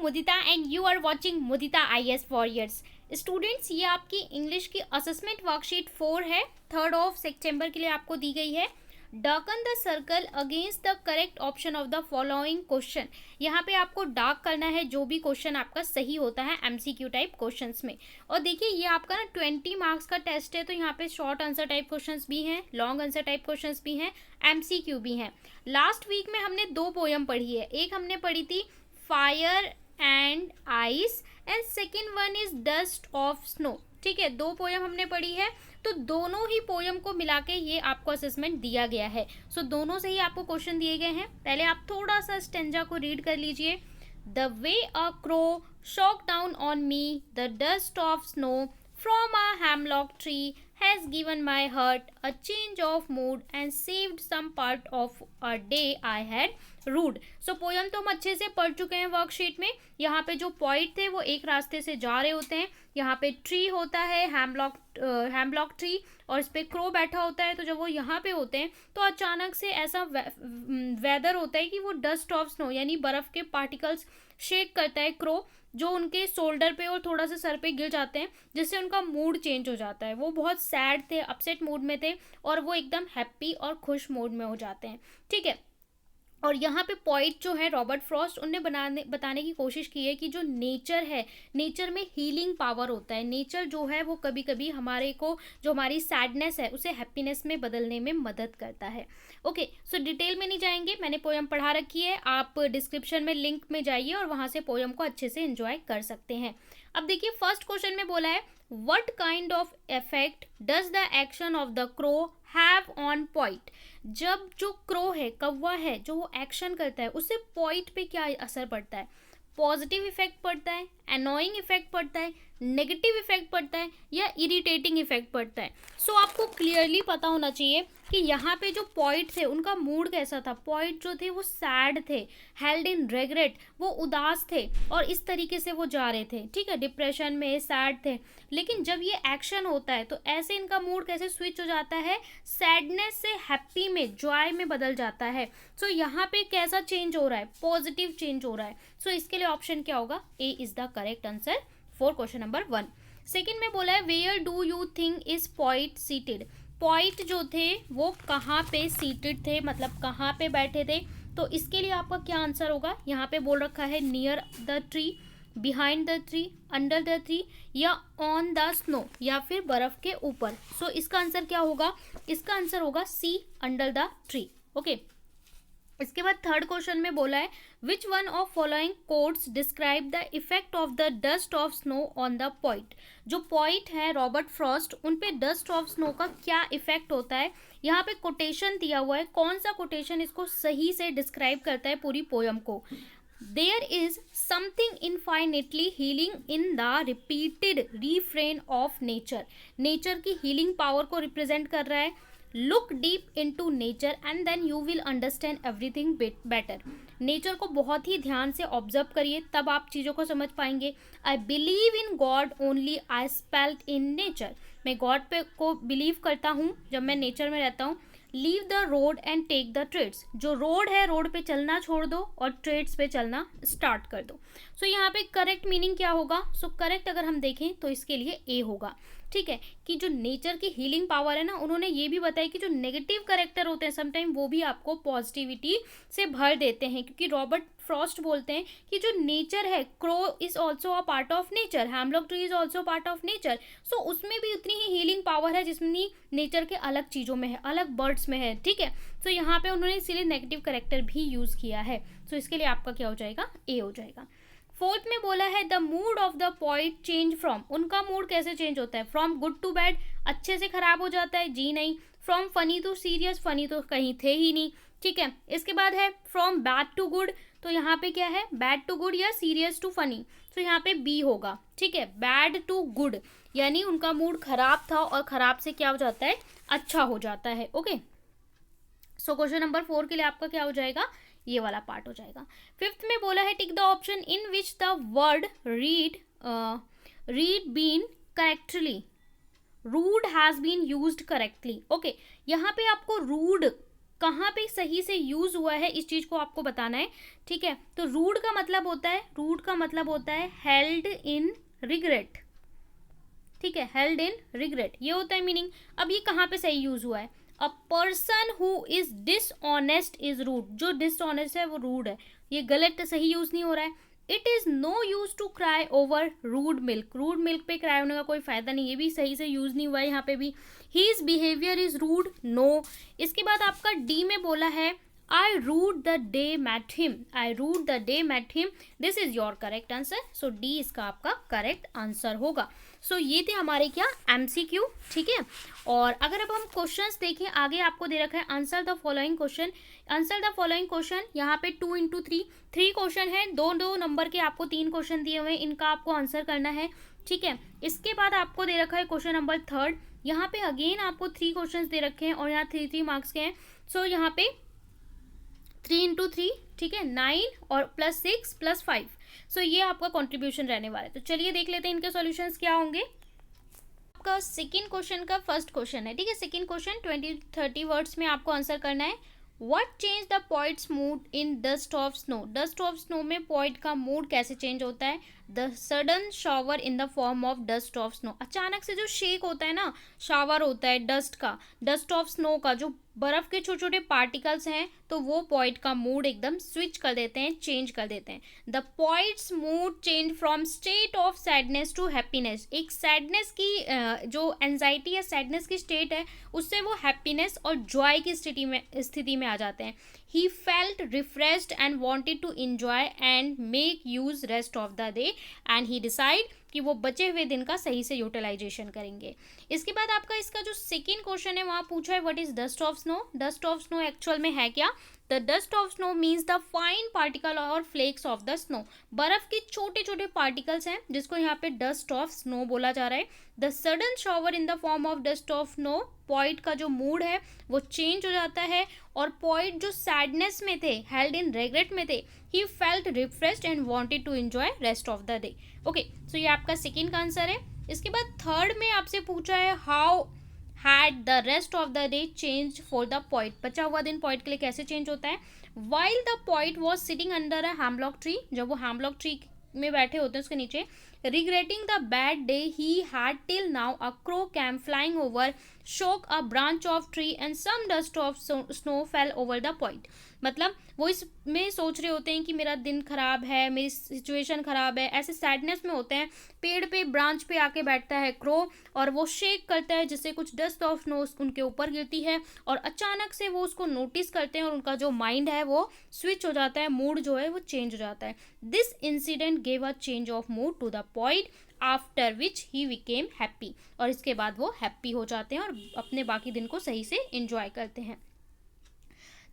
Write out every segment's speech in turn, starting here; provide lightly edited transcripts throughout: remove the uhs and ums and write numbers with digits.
Mudita and you are watching Mudita IAS warriors. Students, ये आपकी English की असेसमेंट वर्कशीट 4 है, 3 सितंबर के लिए आपको दी गई है। Darken the circle against the correct option of the following question. यहाँ पे आपको डार्क करना है जो भी क्वेश्चन आपका सही होता है MCQ टाइप क्वेश्चंस में। और देखिए ये आपका ना 20 मार्क्स का टेस्ट है, तो यहाँ पे शॉर्ट आंसर टाइप क्वेश्चंस भी हैं, लॉन्ग आंसर टाइप क्वेश्चंस भी हैं, MCQ भी हैं। लास्ट वीक में हमने 2 पोयम पढ़ी है, एक हमने पढ़ी थी fire and ice and second one is dust of snow. ठीक है, 2 पोयम हमने पढ़ी है, तो दोनों ही पोयम को मिला के ये आपको असेसमेंट दिया गया है। सो दोनों से ही आपको क्वेश्चन दिए गए हैं। पहले आप थोड़ा सा स्टेंजा को रीड कर लीजिए। The way a crow shock down on me the dust of snow from a hemlock tree has given my heart a change of mood and saved some part of a day I had rued। So poem तो हम अच्छे से पढ़ चुके हैं worksheet में। यहाँ पे जो पॉइंट थे वो एक रास्ते से जा रहे होते हैं, यहाँ पे ट्री होता है हैमलॉक ट्री, और इस पे क्रो बैठा होता है। तो जब वो यहाँ पे होते हैं तो अचानक से ऐसा वेदर होता है कि वो डस्ट ऑफ स्नो यानी बर्फ के पार्टिकल्स शेक करता है क्रो, जो उनके शोल्डर पे और थोड़ा सा सर पे गिर जाते हैं, जिससे उनका मूड चेंज हो जाता है। वो बहुत सैड थे, अपसेट मूड में थे, और वो एकदम हैप्पी और खुश मूड में हो जाते हैं। ठीक है, और यहाँ पे पॉइंट जो है रॉबर्ट फ्रॉस्ट, उनने बताने की कोशिश की है कि जो नेचर है, नेचर में हीलिंग पावर होता है। नेचर जो है वो कभी कभी हमारे को, जो हमारी सैडनेस है उसे हैप्पीनेस में बदलने में मदद करता है। ओके, सो डिटेल में नहीं जाएंगे, मैंने पोयम पढ़ा रखी है, आप डिस्क्रिप्शन में लिंक में जाइए और वहाँ से पोयम को अच्छे से एंजॉय कर सकते हैं। अब देखिए फर्स्ट क्वेश्चन में बोला है what kind of effect does the action of the crow have on point. जब जो क्रो है, कौवा है, जो वो एक्शन करता है उससे पॉइंट पे क्या असर पड़ता है? पॉजिटिव इफेक्ट पड़ता है, अनोइंग इफेक्ट पड़ता है, नेगेटिव इफेक्ट पड़ता है, या इरिटेटिंग इफेक्ट पड़ता है? सो आपको क्लियरली पता होना चाहिए कि यहाँ पे जो पॉइंट थे उनका मूड कैसा था। पॉइंट जो थे वो सैड थे, हेल्ड इन रेग्रेट, वो उदास थे और इस तरीके से वो जा रहे थे। ठीक है, डिप्रेशन में, सैड थे। लेकिन जब ये एक्शन होता है तो ऐसे इनका मूड कैसे स्विच हो जाता है, सैडनेस से हैप्पी में, जॉय में बदल जाता है। सो यहाँ पे कैसा चेंज हो रहा है? पॉजिटिव चेंज हो रहा है। सो इसके लिए ऑप्शन क्या होगा? A is the correct answer for question number 1। Second में बोला है where do you think is point seated. Point जो थे वो कहाँ पे सीटेड थे, मतलब कहाँ पे बैठे थे? तो इसके लिए आपका क्या आंसर होगा? यहाँ पे बोल रखा है near the tree, behind the tree, under the tree, या ऑन द स्नो, या फिर बर्फ के ऊपर। सो इसका आंसर क्या होगा? इसका आंसर होगा सी, अंडर द ट्री। ओके, इसके बाद थर्ड क्वेश्चन में बोला है which one of following quotes describe the effect of the dust of snow on the point. जो पॉइंट है रॉबर्ट फ्रॉस्ट, उन पे डस्ट ऑफ स्नो का क्या इफेक्ट होता है? यहाँ पे कोटेशन दिया हुआ है, कौन सा कोटेशन इसको सही से डिस्क्राइब करता है पूरी पोयम को? There is something infinitely healing in the repeated refrain of nature. Nature की हीलिंग पावर को रिप्रेजेंट कर रहा है। Look deep into nature and then you will understand everything better. Nature को बहुत ही ध्यान से ऑब्जर्व करिए, तब आप चीज़ों को समझ पाएंगे। I believe in God only I spelt in nature. मैं गॉड पे को बिलीव करता हूँ जब मैं नेचर में रहता हूँ। Leave the road and take the trails. जो रोड है, रोड पे चलना छोड़ दो और ट्रेड्स पे चलना स्टार्ट कर दो। सो यहाँ पे करेक्ट मीनिंग क्या होगा? सो करेक्ट अगर हम देखें तो इसके लिए ए होगा। ठीक है, कि जो नेचर की हीलिंग पावर है ना, उन्होंने ये भी बताया कि जो नेगेटिव कैरेक्टर होते हैं समटाइम वो भी आपको पॉजिटिविटी से भर देते हैं, क्योंकि रॉबर्ट फ्रॉस्ट बोलते हैं कि जो नेचर है, crow is also a part of nature, hemlock tree is also part of nature. So उसमें भी उतनी ही हीलिंग पावर है जितनी नेचर के अलग चीज़ों में है, अलग बर्ड्स में है। ठीक है, सो यहाँ पे उन्होंने इसीलिए नेगेटिव कैरेक्टर भी यूज़ किया है। सो इसके लिए आपका क्या हो जाएगा? ए हो जाएगा। फोर्थ में बोला है the mood off the point change from. उनका मूड कैसे चेंज होता है? फ्रॉम गुड टू बैड, अच्छे से खराब हो जाता है? जी नहीं। From funny to serious, funny तो कहीं थे ही नहीं। ठीक है, इसके बाद है फ्रॉम बैड टू गुड। तो यहाँ पे क्या है? बैड टू गुड या सीरियस टू फनी। तो यहाँ पे बी होगा। ठीक है, बैड टू गुड, यानी उनका मूड खराब था और खराब से क्या हो जाता है? अच्छा हो जाता है। ओके, सो क्वेश्चन नंबर 4 के लिए आपका क्या हो जाएगा? ये वाला पार्ट हो जाएगा। फिफ्थ में बोला है tick the option in which the word rude been correctly, rude has been used correctly. Okay, यहाँ पे आपको रूड कहाँ पे सही से यूज हुआ है इस चीज को आपको बताना है, ठीक है। तो रूड का मतलब होता है, रूड का मतलब होता है हेल्ड इन रिग्रेट, ठीक है, हेल्ड इन रिग्रेट, ये होता है मीनिंग। अब ये कहाँ पे सही यूज हुआ है, a person who is dishonest is rude, जो डिसऑनेस्ट है वो रूड है, ये गलत, सही यूज नहीं हो रहा है। It is no use to cry over rude milk, rude milk पे क्राई होने का कोई फायदा नहीं, ये भी सही से यूज नहीं हुआ है यहाँ पे भी। His behaviour is rude, no. इसके बाद आपका डी में बोला है I rued the day met him, I rued the day met him, this is your correct answer. So D इसका आपका करेक्ट आंसर होगा। सो ये थे हमारे क्या एमसीक्यू, ठीक है। और अगर अब हम क्वेश्चंस देखें, आगे आपको दे रखा है answer the following question, answer the following question, यहाँ पे 2 into 3 3 क्वेश्चन है, दो नंबर के आपको 3 क्वेश्चन दिए हुए हैं, इनका आपको आंसर करना है, ठीक है। इसके बाद आपको दे रखा है क्वेश्चन नंबर 3, यहाँ पे अगेन आपको 3 क्वेश्चन दे रखे हैं और यहाँ 3 मार्क्स के हैं। सो यहाँ पे 3 into 3, ठीक है, 9 और +6 +5, सो ये आपका कंट्रीब्यूशन रहने वाला है। तो चलिए देख लेते हैं इनके सॉल्यूशंस क्या होंगे। आपका सेकंड क्वेश्चन का फर्स्ट क्वेश्चन है, ठीक है। सेकंड क्वेश्चन 20-30 वर्ड्स में आपको आंसर करना है। What change the poets mood in dust of snow, dust of snow में पोइट का मूड कैसे चेंज होता है। The sudden shower in the form of dust of snow, अचानक से जो शेक होता है ना, शावर होता है डस्ट का, डस्ट ऑफ स्नो का, जो बर्फ के छोटे छोटे पार्टिकल्स हैं, तो वो पॉइंट का मूड एकदम स्विच कर देते हैं, चेंज कर देते हैं। The points mood change from state of sadness to happiness, एक सैडनेस की जो एंजाइटी या सैडनेस की स्टेट है, उससे वो हैप्पीनेस और जॉय की स्थिति में आ जाते हैं। He felt refreshed and wanted to enjoy and make use rest of the day, and he decide कि वो बचे हुए दिन का सही से यूटिलाइजेशन करेंगे। इसके बाद आपका इसका जो सेकंड क्वेश्चन है वहाँ पूछा है what is dust of snow, dust of snow actual में है क्या। The dust of snow means the fine particle और फ्लेक्स ऑफ द स्नो, बर्फ के छोटे छोटे पार्टिकल्स हैं जिसको यहाँ पे डस्ट ऑफ स्नो बोला जा रहा है। The sudden shower in the form of dust of snow, point का जो मूड है वो चेंज हो जाता है, और पॉइंट जो सैडनेस में थे, हेल्ड इन रिग्रेट में थे, he felt refreshed and wanted to enjoy rest of the day. Okay, so ये आपका सेकंड का आंसर है। इसके बाद थर्ड में आपसे पूछा है how had the rest of the day change for the point, बचा हुआ दिन पॉइंट के लिए कैसे चेंज होता है। While the point was sitting under a hemlock tree, जब वो हैमलॉक ट्री में बैठे होते हैं उसके नीचे, regretting the bad day he had till now, a crow came flying over, shook a branch of tree and some dust of snow fell over the point। मतलब वो इसमें सोच रहे होते हैं कि मेरा दिन खराब है, मेरी सिचुएशन खराब है, ऐसे सैडनेस में होते हैं। पेड़ पे ब्रांच पे आके बैठता है क्रो और वो शेक करता है जिससे कुछ डस्ट ऑफ स्नो उनके ऊपर गिरती है, और अचानक से वो उसको नोटिस करते हैं और उनका जो माइंड है वो स्विच हो जाता है, मूड जो है वो चेंज हो जाता है। This incident gave a change of mood to the point after which he became happy, और इसके बाद वो हैप्पी हो जाते हैं और अपने बाकी दिन को सही से इंजॉय करते हैं।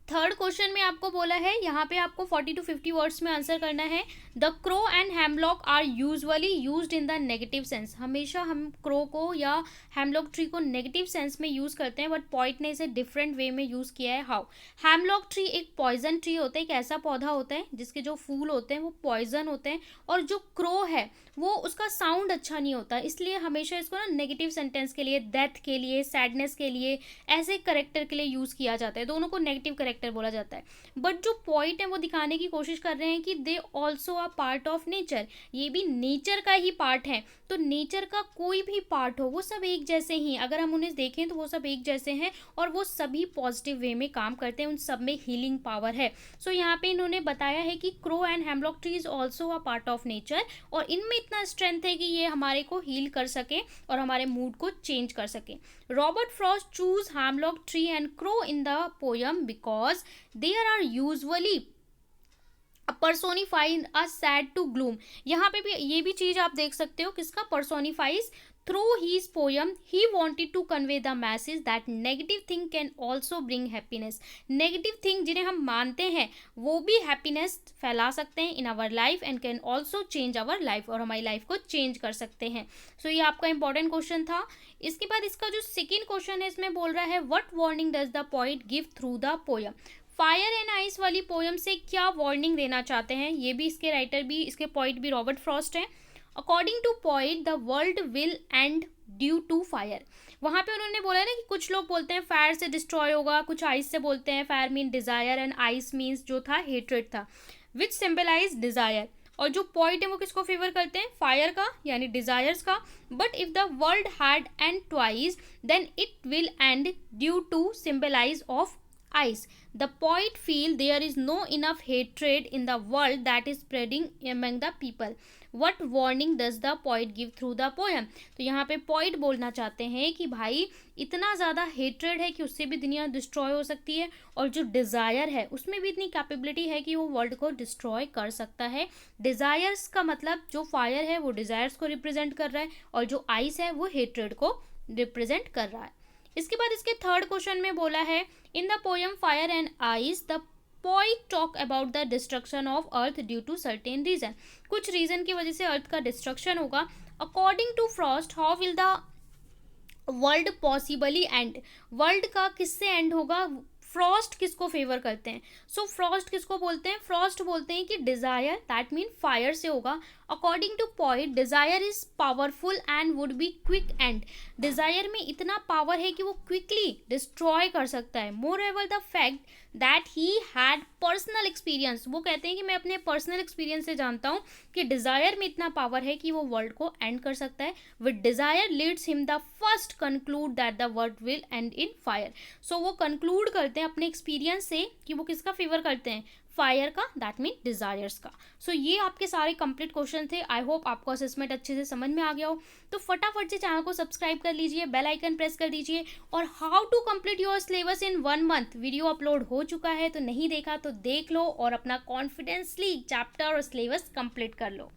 थर्ड क्वेश्चन में आपको बोला है, यहाँ पे आपको 40 to 50 वर्ड्स में आंसर करना है। The crow and hemlock are usually used in the negative sense, हमेशा हम क्रो को या हेमलॉक ट्री को नेगेटिव सेंस में यूज़ करते हैं, बट पॉइंट ने इसे डिफरेंट वे में यूज़ किया है। हाउ, हेमलॉक ट्री एक पॉइजन ट्री होता है, एक ऐसा पौधा होता है जिसके जो फूल होते हैं वो पॉइजन होते हैं, और जो क्रो है वो उसका साउंड अच्छा नहीं होता, इसलिए हमेशा इसको ना नेगेटिव सेंटेंस के लिए, डेथ के लिए, सैडनेस के लिए, ऐसे करेक्टर के लिए यूज़ किया जाता है, दोनों को नेगेटिव करेक्टर बोला जाता है। बट जो पॉइंट है वो दिखाने की कोशिश कर रहे हैं कि they also are part of nature, ये भी नेचर का ही पार्ट है। तो नेचर का कोई भी पार्ट हो वो सब एक जैसे ही, अगर हम उन्हें देखें तो वो सब एक जैसे हैं, और वो सभी पॉजिटिव वे में काम करते हैं, उन सब में हीलिंग पावर है। सो यहाँ पे इन्होंने बताया है कि crow and hemlock tree is also a part of nature, और इनमें इतना स्ट्रेंथ है कि ये हमारे को हील कर सके और हमारे मूड को चेंज कर सके। Robert Frost choose hemlock tree and crow in the poem because there are usually personifying a sad to gloom. यहाँ पे भी ये भी चीज आप देख सकते हो, किसका personifies through his poem he wanted to convey the message that negative thing can also bring happiness, negative thing जिन्हें हम मानते हैं वो भी हैप्पीनेस फैला सकते हैं in our life and can also change our life, और हमारी लाइफ को चेंज कर सकते हैं। सो ये आपका इंपॉर्टेंट क्वेश्चन था। इसके बाद इसका जो सेकेंड क्वेश्चन है इसमें बोल रहा है what warning does the poet give through the poem, fire and ice वाली पोयम से क्या वार्निंग देना चाहते हैं। ये भी इसके राइटर भी, इसके पोइट भी रॉबर्ट फ्रॉस्ट हैं। According to poet the world will end due to fire. वहाँ पे उन्होंने बोला ना कि कुछ लोग बोलते हैं फायर से डिस्ट्रॉय होगा, कुछ आइस से बोलते हैं, fire mean desire and ice means जो था हेट्रेड था, विच सिंबलाइज डिजायर। और जो पॉइंट है वो किसको फेवर करते हैं, फायर का यानी डिजायर्स का। But if the world had end twice then it will end due to symbolize of ice. The poet feel there is no enough hatred in the world that is spreading among the people. What warning does the poet give through the poem? तो यहाँ पे poet बोलना चाहते हैं कि भाई इतना ज़्यादा hatred है कि उससे भी दुनिया डिस्ट्रॉय हो सकती है, और जो डिज़ायर है उसमें भी इतनी कैपेबिलिटी है कि वो वर्ल्ड को डिस्ट्रॉय कर सकता है। डिज़ायर्स का मतलब जो फायर है वो डिज़ायर्स को रिप्रेजेंट कर रहा है, और जो आइस है वो हेट्रेड को रिप्रेजेंट कर रहा है। इसके बाद इसके थर्ड क्वेश्चन में बोला है in the poem fire and ice the poet talk about the destruction of earth due to certain reason. कुछ रीजन की वजह से अर्थ का डिस्ट्रक्शन होगा। According to Frost how will the world possibly end. World का किससे and होगा, Frost किसको फेवर करते हैं, सो फ्रॉस्ट किसको बोलते हैं, फ्रॉस्ट बोलते हैं कि डिजायर दैट मीन फायर से होगा। According to poet desire is powerful and would be quick end. Desire में इतना पावर है कि वो क्विकली डिस्ट्रॉय कर सकता है। Moreover the fact that he had personal experience, वो कहते हैं कि मैं अपने पर्सनल एक्सपीरियंस से जानता हूँ कि डिजायर में इतना पावर है कि वो वर्ल्ड को एंड कर सकता है। With desire leads him the first conclude that the world will end in fire. So वो कंक्लूड करते हैं अपने एक्सपीरियंस से कि वो किसका फेवर करते हैं, फायर का, दैट मीन डिजायर्स का। सो ये आपके सारे कंप्लीट क्वेश्चन थे। आई होप आपको असेसमेंट अच्छे से समझ में आ गया हो। तो फटाफट से चैनल को सब्सक्राइब कर लीजिए, बेल आइकन प्रेस कर दीजिए। और how to complete your syllabus in 1 month video upload हो चुका है, तो नहीं देखा तो देख लो और अपना कॉन्फिडेंसली चैप्टर और सिलेबस कंप्लीट कर लो।